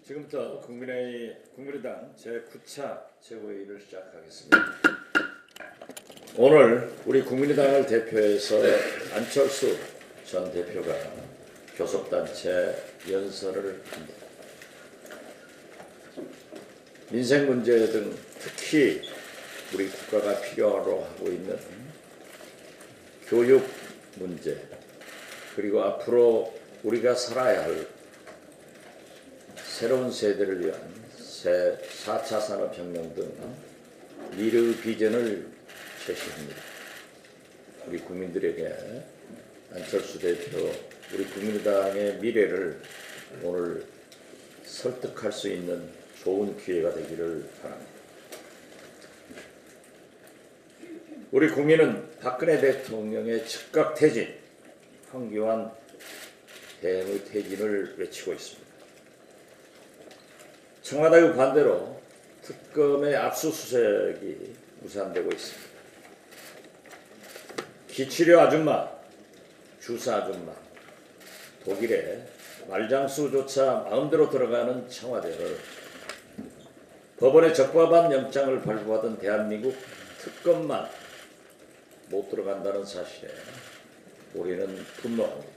지금부터 국민의당 제9차 최고회의를 시작하겠습니다. 오늘 우리 국민의당을 대표해서 안철수 전 대표가 교섭단체 연설을 합니다. 민생 문제 등 특히 우리 국가가 필요로 하고 있는 교육 문제, 그리고 앞으로 우리가 살아야 할 새로운 세대를 위한 4차 산업혁명 등 미래의 비전을 제시합니다. 우리 국민들에게 안철수 대표, 우리 국민의당의 미래를 오늘 설득할 수 있는 좋은 기회가 되기를 바랍니다. 우리 국민은 박근혜 대통령의 즉각 퇴진, 황교안 대행의 퇴진을 외치고 있습니다. 청와대의 반대로 특검의 압수수색이 무산되고 있습니다. 기치료 아줌마, 주사 아줌마, 독일의 말장수조차 마음대로 들어가는 청와대를 법원에 적법한 영장을 발부하던 대한민국 특검만 못 들어간다는 사실에 우리는 분노합니다.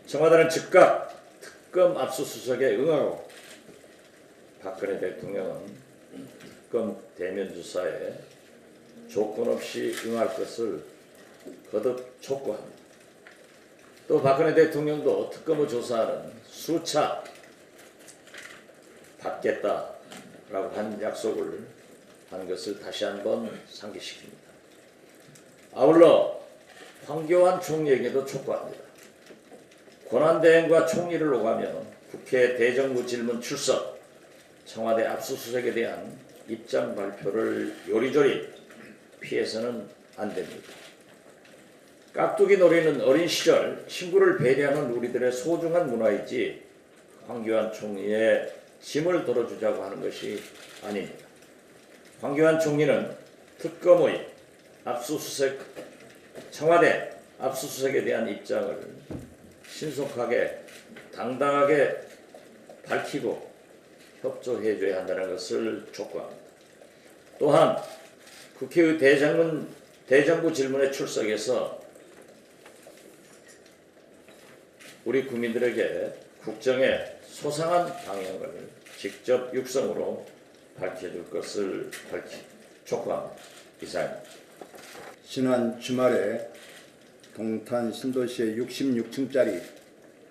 청와대는 즉각 특검 압수수색에 응하고 박근혜 대통령은 특검 대면 조사에 조건 없이 응할 것을 거듭 촉구합니다. 또 박근혜 대통령도 특검을 조사하는 수차 받겠다라고 한 약속을 한 것을 다시 한번 상기시킵니다. 아울러 황교안 총리에게도 촉구합니다. 권한대행과 총리를 오가면 국회 대정부 질문 출석, 청와대 압수수색에 대한 입장 발표를 요리조리 피해서는 안 됩니다. 깍두기 노리는 어린 시절 친구를 배려하는 우리들의 소중한 문화이지 황교안 총리의 짐을 덜어주자고 하는 것이 아닙니다. 황교안 총리는 특검의 압수수색, 청와대 압수수색에 대한 입장을 신속하게 당당하게 밝히고 협조해줘야 한다는 것을 촉구합니다. 또한 국회의 대정부 질문에 출석해서 우리 국민들에게 국정의 소상한 방향을 직접 육성으로 밝혀줄 것을 촉구합니다. 이상입니다. 지난 주말에 동탄 신도시의 66층짜리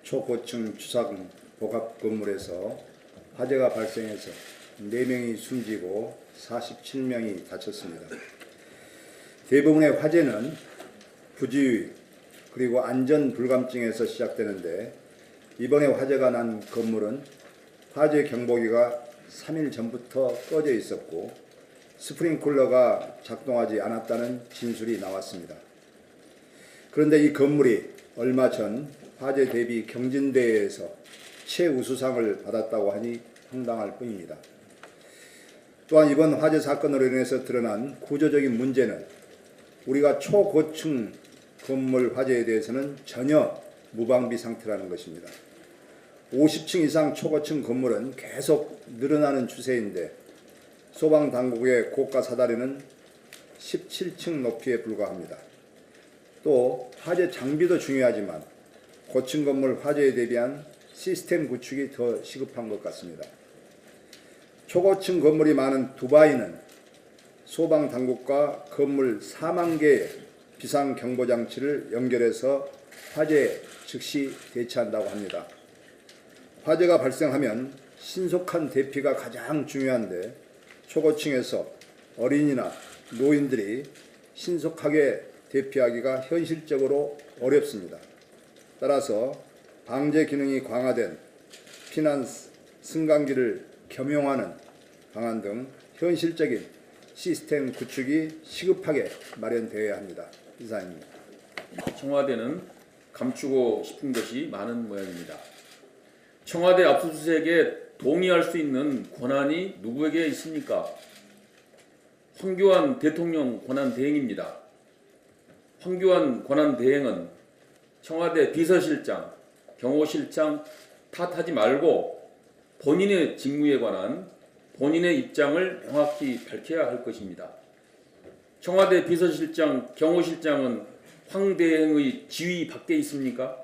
초고층 주상 복합 건물에서 화재가 발생해서 4명이 숨지고 47명이 다쳤습니다. 대부분의 화재는 부주의 그리고 안전 불감증에서 시작되는데, 이번에 화재가 난 건물은 화재 경보기가 3일 전부터 꺼져 있었고 스프링클러가 작동하지 않았다는 진술이 나왔습니다. 그런데 이 건물이 얼마 전 화재 대비 경진대회에서 최우수상을 받았다고 하니 황당할 뿐입니다. 또한 이번 화재 사건으로 인해서 드러난 구조적인 문제는 우리가 초고층 건물 화재에 대해서는 전혀 무방비 상태라는 것입니다. 50층 이상 초고층 건물은 계속 늘어나는 추세인데 소방당국의 고가 사다리는 17층 높이에 불과합니다. 또 화재 장비도 중요하지만 고층 건물 화재에 대비한 시스템 구축이 더 시급한 것 같습니다. 초고층 건물이 많은 두바이는 소방당국과 건물 4만 개의 비상경보장치를 연결해서 화재에 즉시 대처한다고 합니다. 화재가 발생하면 신속한 대피가 가장 중요한데 초고층에서 어린이나 노인들이 신속하게 대피하기가 현실적으로 어렵습니다. 따라서 방제 기능이 강화된 피난 승강기를 겸용하는 방안 등 현실적인 시스템 구축이 시급하게 마련되어야 합니다. 이상입니다. 청와대는 감추고 싶은 것이 많은 모양입니다. 청와대 압수수색에 동의할 수 있는 권한이 누구에게 있습니까? 황교안 대통령 권한대행입니다. 황교안 권한대행은 청와대 비서실장, 경호실장 탓하지 말고 본인의 직무에 관한 본인의 입장을 명확히 밝혀야 할 것입니다. 청와대 비서실장, 경호실장은 황 대행의 지위 밖에 있습니까?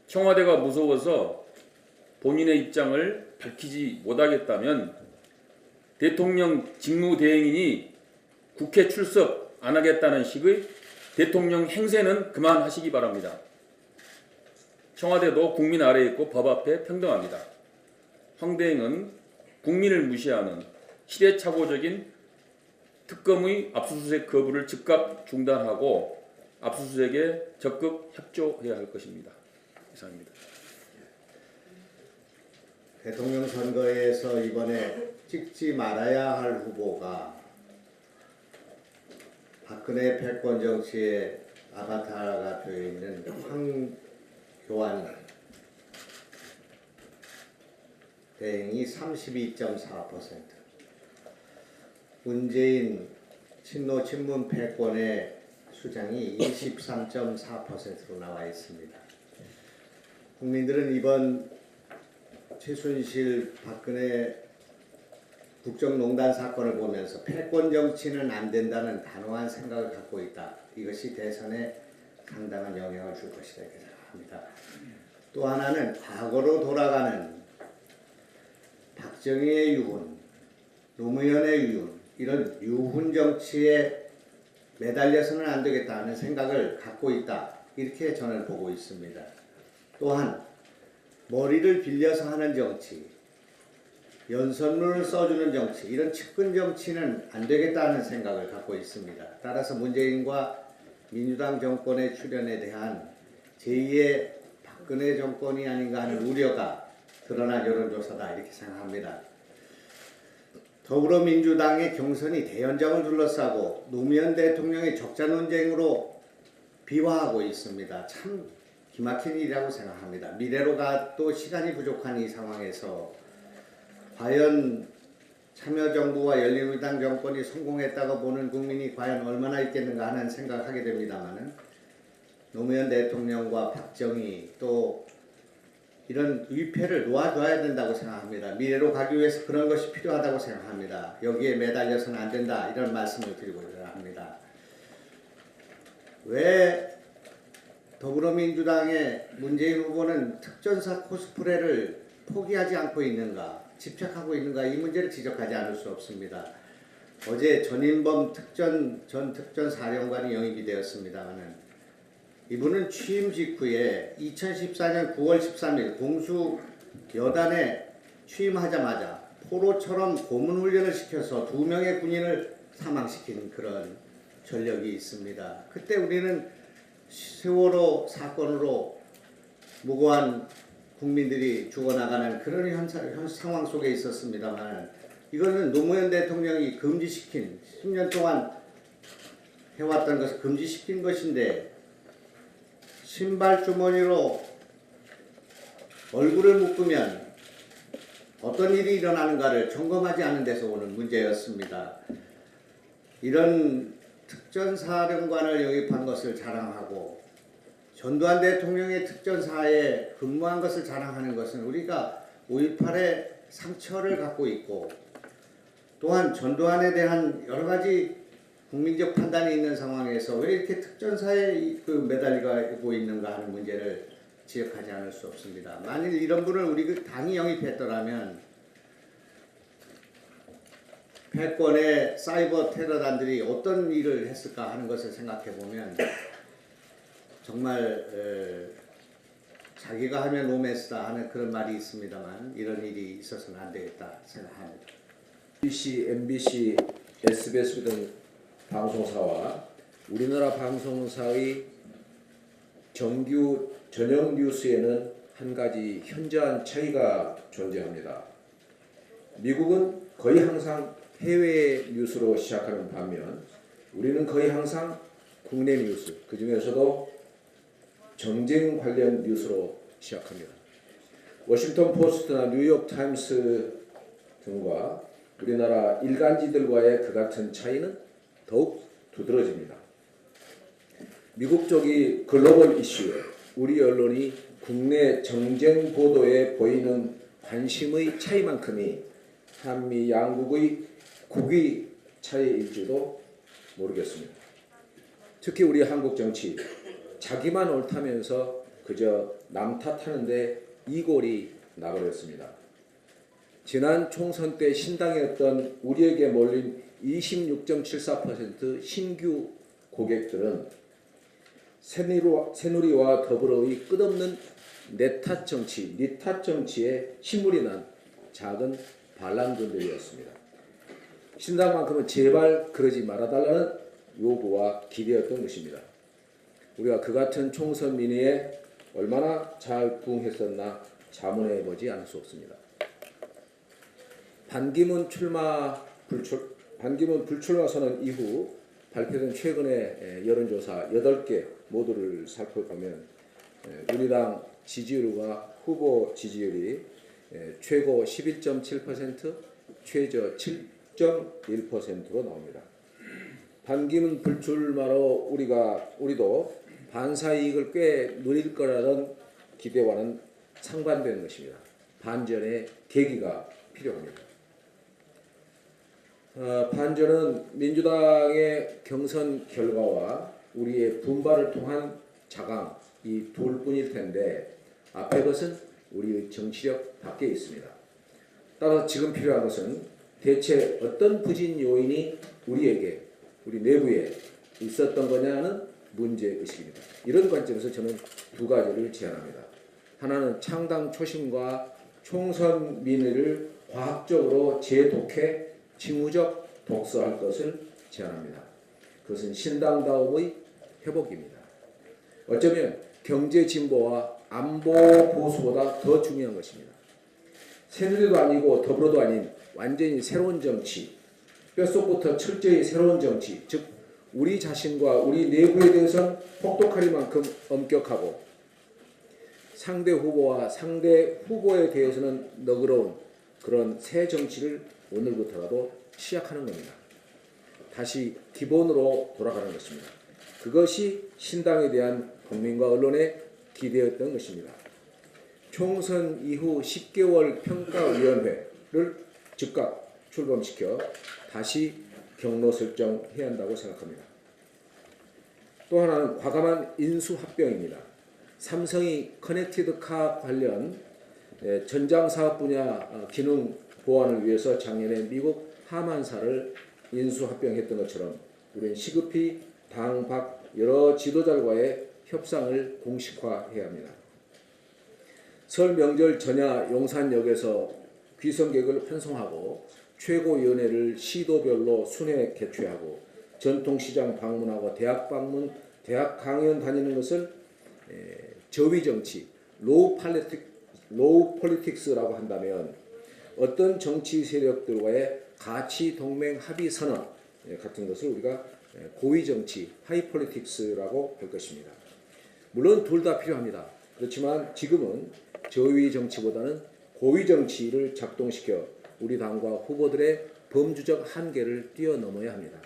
청와대가 무서워서 본인의 입장을 밝히지 못하겠다면 대통령 직무대행이니 국회 출석 안 하겠다는 식의 대통령 행세는 그만하시기 바랍니다. 청와대도 국민 아래에 있고 법 앞에 평등합니다. 황 대행은 국민을 무시하는 시대착오적인 특검의 압수수색 거부를 즉각 중단하고 압수수색에 적극 협조해야 할 것입니다. 이상입니다. 대통령 선거에서 이번에 찍지 말아야 할 후보가 박근혜 패권 정치의 아바타가 되어 있는 황교안 대행이 32.4%, 문재인 친노 친문 패권의 수장이 23.4%로 나와 있습니다. 국민들은 이번 최순실 박근혜 국정농단 사건을 보면서 패권 정치는 안 된다는 단호한 생각을 갖고 있다. 이것이 대선에 상당한 영향을 줄 것이다 이렇게 생각합니다. 또 하나는 과거로 돌아가는 박정희의 유훈, 노무현의 유훈, 이런 유훈 정치에 매달려서는 안 되겠다는 생각을 갖고 있다. 이렇게 저는 보고 있습니다. 또한 머리를 빌려서 하는 정치, 연설문을 써주는 정치, 이런 측근 정치는 안 되겠다는 생각을 갖고 있습니다. 따라서 문재인과 민주당 정권의 출현에 대한 제2의 박근혜 정권이 아닌가 하는 우려가 드러난 여론조사다 이렇게 생각합니다. 더불어민주당의 경선이 대연장을 둘러싸고 노무현 대통령의 적자 논쟁으로 비화하고 있습니다. 참 기막힌 일이라고 생각합니다. 미래로 가도 시간이 부족한 이 상황에서 과연 참여정부와 열린우리당 정권이 성공했다고 보는 국민이 과연 얼마나 있겠는가 하는 생각을 하게 됩니다만 노무현 대통령과 박정희 또 이런 위패를 놓아줘야 된다고 생각합니다. 미래로 가기 위해서 그런 것이 필요하다고 생각합니다. 여기에 매달려서는 안 된다 이런 말씀을 드리고 합니다. 왜 더불어민주당의 문재인 후보는 특전사 코스프레를 포기하지 않고 있는가, 집착하고 있는가, 이 문제를 지적하지 않을 수 없습니다. 어제 전인범 전 특전사령관이 영입이 되었습니다만 이분은 취임 직후에 2014년 9월 13일 공수 여단에 취임하자마자 포로처럼 고문훈련을 시켜서 2명의 군인을 사망시킨 그런 전력이 있습니다. 그때 우리는 세월호 사건으로 무고한 국민들이 죽어나가는 그런 상황 속에 있었습니다만 이거는 노무현 대통령이 금지시킨 10년 동안 해왔던 것을 금지시킨 것인데 신발 주머니로 얼굴을 묶으면 어떤 일이 일어나는가를 점검하지 않은 데서 오는 문제였습니다. 이런 특전사령관을 영입한 것을 자랑하고 전두환 대통령의 특전사에 근무한 것을 자랑하는 것은 우리가 5.18의 상처를 갖고 있고 또한 전두환에 대한 여러 가지 국민적 판단이 있는 상황에서 왜 이렇게 특전사에 매달리고 있는가 하는 문제를 지적하지 않을 수 없습니다. 만일 이런 분을 우리 당이 영입했더라면 패권의 사이버 테러단들이 어떤 일을 했을까 하는 것을 생각해 보면 정말 자기가 하면 로맨스다 하는 그런 말이 있습니다만 이런 일이 있어서는 안 되겠다 생각합니다. BBC, MBC, SBS 등 방송사와 우리나라 방송사의 정규 전형 뉴스에는 한 가지 현저한 차이가 존재합니다. 미국은 거의 항상 해외 뉴스로 시작하는 반면 우리는 거의 항상 국내 뉴스, 그 중에서도 정쟁 관련 뉴스로 시작합니다. 워싱턴 포스트나 뉴욕 타임스 등과 우리나라 일간지들과의 그 같은 차이는 더욱 두드러집니다. 미국 쪽이 글로벌 이슈에 우리 언론이 국내 정쟁 보도에 보이는 관심의 차이만큼이 한미 양국의 국위 차이일지도 모르겠습니다. 특히 우리 한국 정치, 자기만 옳다면서 그저 남 탓하는데 이골이 나버렸습니다. 지난 총선 때 신당이었던 우리에게 몰린 26.74% 신규 고객들은 새누리와 더불어의 끝없는 내 탓 정치, 니 탓 정치에 신물이 난 작은 반란군들이었습니다. 신당만큼은 제발 그러지 말아달라는 요구와 기대였던 것입니다. 우리가 그 같은 총선 민의에 얼마나 잘 부응했었나 자문해보지 않을 수 없습니다. 반기문 불출마 선언 이후 발표된 최근의 여론조사 8개 모두를 살펴보면 우리 당 지지율과 후보 지지율이 최고 11.7%, 최저 7.1%로 나옵니다. 반기문 불출마로 우리도 반사이익을 꽤 누릴 거라는 기대와는 상반되는 것입니다. 반전의 계기가 필요합니다. 반전은 민주당의 경선 결과와 우리의 분발을 통한 자강 이 둘뿐일 텐데 앞에 것은 우리의 정치력 밖에 있습니다. 따라서 지금 필요한 것은 대체 어떤 부진 요인이 우리 내부에 있었던 거냐는 문제의식입니다. 이런 관점에서 저는 두 가지를 제안합니다. 하나는 창당 초심과 총선 민의를 과학적으로 재독해 징후적 독서할 것을 제안합니다. 그것은 신당다움의 회복입니다. 어쩌면 경제 진보와 안보 보수보다 더 중요한 것입니다. 새누리도 아니고 더불어도 아닌 완전히 새로운 정치, 뼛속부터 철저히 새로운 정치, 즉 우리 자신과 우리 내부에 대해서는 혹독하리만큼 엄격하고 상대 후보와 상대 후보에 대해서는 너그러운 그런 새 정치를 오늘부터라도 시작하는 겁니다. 다시 기본으로 돌아가는 것입니다. 그것이 신당에 대한 국민과 언론의 기대였던 것입니다. 총선 이후 10개월 평가위원회를 즉각 출범시켜 다시 경로 설정해야 한다고 생각합니다. 또 하나는 과감한 인수합병입니다. 삼성이 커넥티드카 관련 전장사업 분야 기능 보완을 위해서 작년에 미국 하만사를 인수합병했던 것처럼 우리는 시급히 당 밖 여러 지도자들과의 협상을 공식화해야 합니다. 설 명절 전야 용산역에서 귀성객을 환송하고 최고위원회를 시도별로 순회 개최하고 전통시장 방문하고 대학 방문, 대학 강연 다니는 것을 저위정치, 로우 폴리틱스라고 한다면 어떤 정치 세력들과의 가치 동맹 합의 선언 같은 것을 우리가 고위정치, 하이폴리틱스라고 할 것입니다. 물론 둘 다 필요합니다. 그렇지만 지금은 저위정치보다는 고위정치를 작동시켜 우리 당과 후보들의 범주적 한계를 뛰어넘어야 합니다.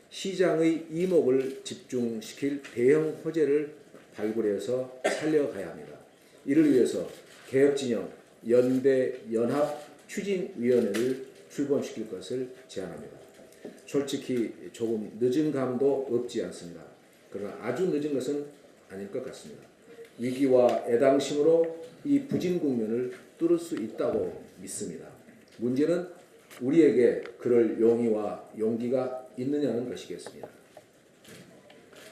시장의 이목을 집중시킬 대형 호재를 발굴해서 살려가야 합니다. 이를 위해서 개혁진영, 연대, 연합, 추진위원회를 출범시킬 것을 제안합니다. 솔직히 조금 늦은 감도 없지 않습니다. 그러나 아주 늦은 것은 아닐 것 같습니다. 위기와 애당심으로 이 부진 국면을 뚫을 수 있다고 믿습니다. 문제는 우리에게 그럴 용의와 용기가 있느냐는 것이겠습니다.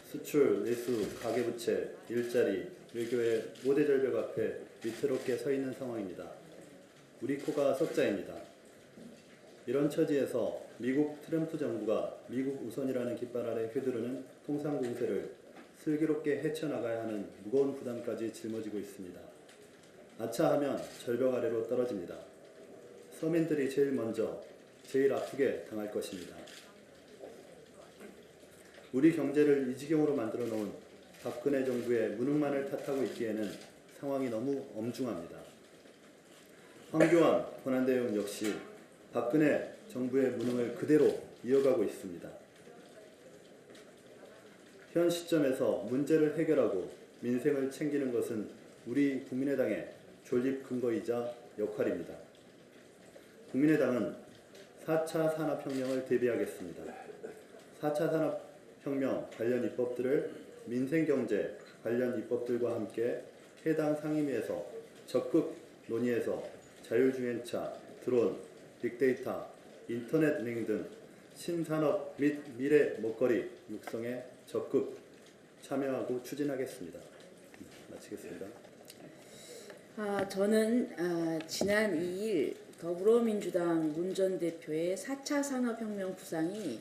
수출, 내수, 가계부채, 일자리, 외교의 5대 절벽 앞에 위태롭게 서 있는 상황입니다. 우리 코가 석자입니다. 이런 처지에서 미국 트럼프 정부가 미국 우선이라는 깃발 아래 휘두르는 통상 공세를 슬기롭게 헤쳐나가야 하는 무거운 부담까지 짊어지고 있습니다. 아차하면 절벽 아래로 떨어집니다. 서민들이 제일 먼저, 제일 아프게 당할 것입니다. 우리 경제를 이 지경으로 만들어 놓은 박근혜 정부의 무능만을 탓하고 있기에는 상황이 너무 엄중합니다. 황교안 권한대행 역시 박근혜 정부의 무능을 그대로 이어가고 있습니다. 현 시점에서 문제를 해결하고 민생을 챙기는 것은 우리 국민의당의 존립 근거이자 역할입니다. 국민의당은 4차 산업혁명을 대비하겠습니다. 4차 산업혁명 관련 입법들을 민생경제 관련 입법들과 함께 해당 상임위에서 적극 논의해서 자율주행차, 드론, 빅데이터, 인터넷링 등 신산업 및 미래 먹거리 육성에 적극 참여하고 추진하겠습니다. 마치겠습니다. 저는 지난 2일 더불어민주당 문 전 대표의 4차 산업혁명 구상이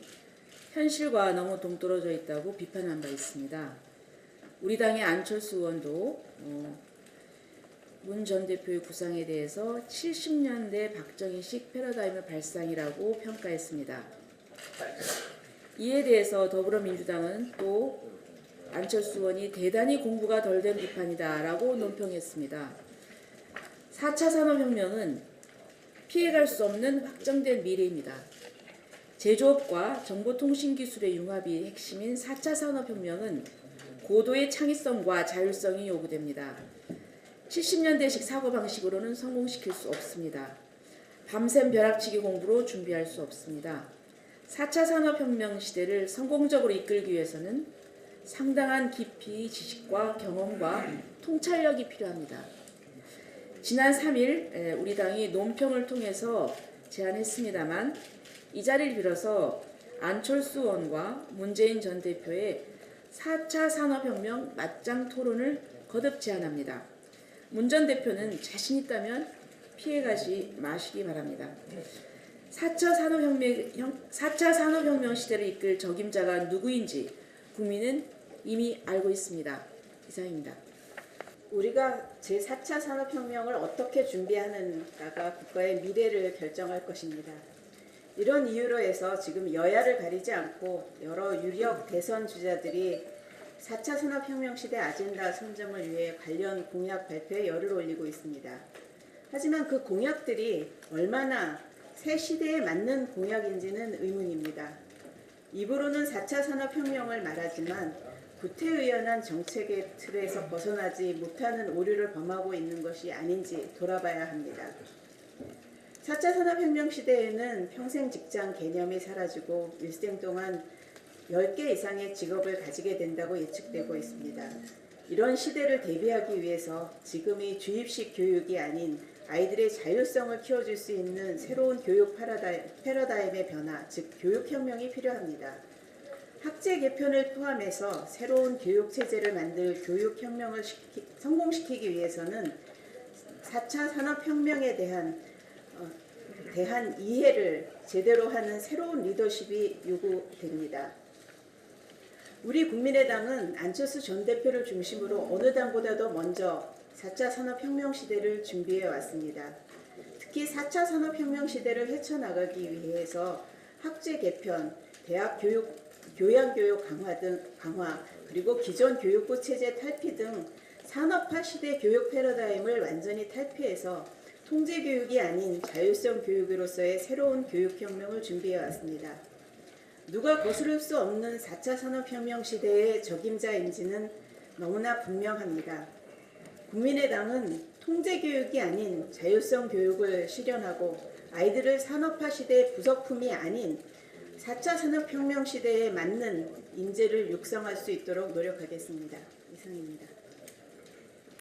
현실과 너무 동떨어져 있다고 비판한 바 있습니다. 우리 당의 안철수 의원도 문 전 대표의 구상에 대해서 70년대 박정희식 패러다임의 발상이라고 평가했습니다. 이에 대해서 더불어민주당은 또 안철수 의원이 대단히 공부가 덜 된 비판이다라고 논평했습니다. 4차 산업혁명은 피해갈 수 없는 확정된 미래입니다. 제조업과 정보통신기술의 융합이 핵심인 4차 산업혁명은 고도의 창의성과 자율성이 요구됩니다. 70년대식 사고방식으로는 성공시킬 수 없습니다. 밤샘 벼락치기 공부로 준비할 수 없습니다. 4차 산업혁명 시대를 성공적으로 이끌기 위해서는 상당한 깊이, 지식과 경험과 통찰력이 필요합니다. 지난 3일 우리 당이 논평을 통해서 제안했습니다만 이 자리를 빌어서 안철수 의원과 문재인 전 대표의 4차 산업혁명 맞짱 토론을 거듭 제안합니다. 문 전 대표는 자신 있다면 피해가지 마시기 바랍니다. 4차 산업혁명 시대를 이끌 적임자가 누구인지 국민은 이미 알고 있습니다. 이상입니다. 우리가 제4차 산업혁명을 어떻게 준비하는가가 국가의 미래를 결정할 것입니다. 이런 이유로 해서 지금 여야를 가리지 않고 여러 유력 대선 주자들이 4차 산업혁명 시대 아젠다 선점을 위해 관련 공약 발표에 열을 올리고 있습니다. 하지만 그 공약들이 얼마나 새 시대에 맞는 공약인지는 의문입니다. 입으로는 4차 산업혁명을 말하지만 구태의연한 정책의 틀에서 벗어나지 못하는 오류를 범하고 있는 것이 아닌지 돌아봐야 합니다. 4차 산업혁명 시대에는 평생 직장 개념이 사라지고 일생 동안 10개 이상의 직업을 가지게 된다고 예측되고 있습니다. 이런 시대를 대비하기 위해서 지금의 주입식 교육이 아닌 아이들의 자율성을 키워줄 수 있는 새로운 교육 패러다임의 변화, 즉 교육혁명이 필요합니다. 학제 개편을 포함해서 새로운 교육체제를 만들 교육혁명을 성공시키기 위해서는 4차 산업혁명에 대한 이해를 제대로 하는 새로운 리더십이 요구됩니다. 우리 국민의당은 안철수 전 대표를 중심으로 어느 당보다도 먼저 4차 산업혁명 시대를 준비해 왔습니다. 특히 4차 산업혁명 시대를 헤쳐나가기 위해서 학제 개편, 대학 교양교육 강화, 그리고 기존 교육부 체제 탈피 등 산업화 시대 교육 패러다임을 완전히 탈피해서 통제교육이 아닌 자율성 교육으로서의 새로운 교육혁명을 준비해 왔습니다. 누가 거스를 수 없는 4차 산업혁명 시대의 적임자인지는 너무나 분명합니다. 국민의당은 통제교육이 아닌 자율성 교육을 실현하고 아이들을 산업화 시대의 부속품이 아닌 4차 산업혁명 시대에 맞는 인재를 육성할 수 있도록 노력하겠습니다. 이상입니다.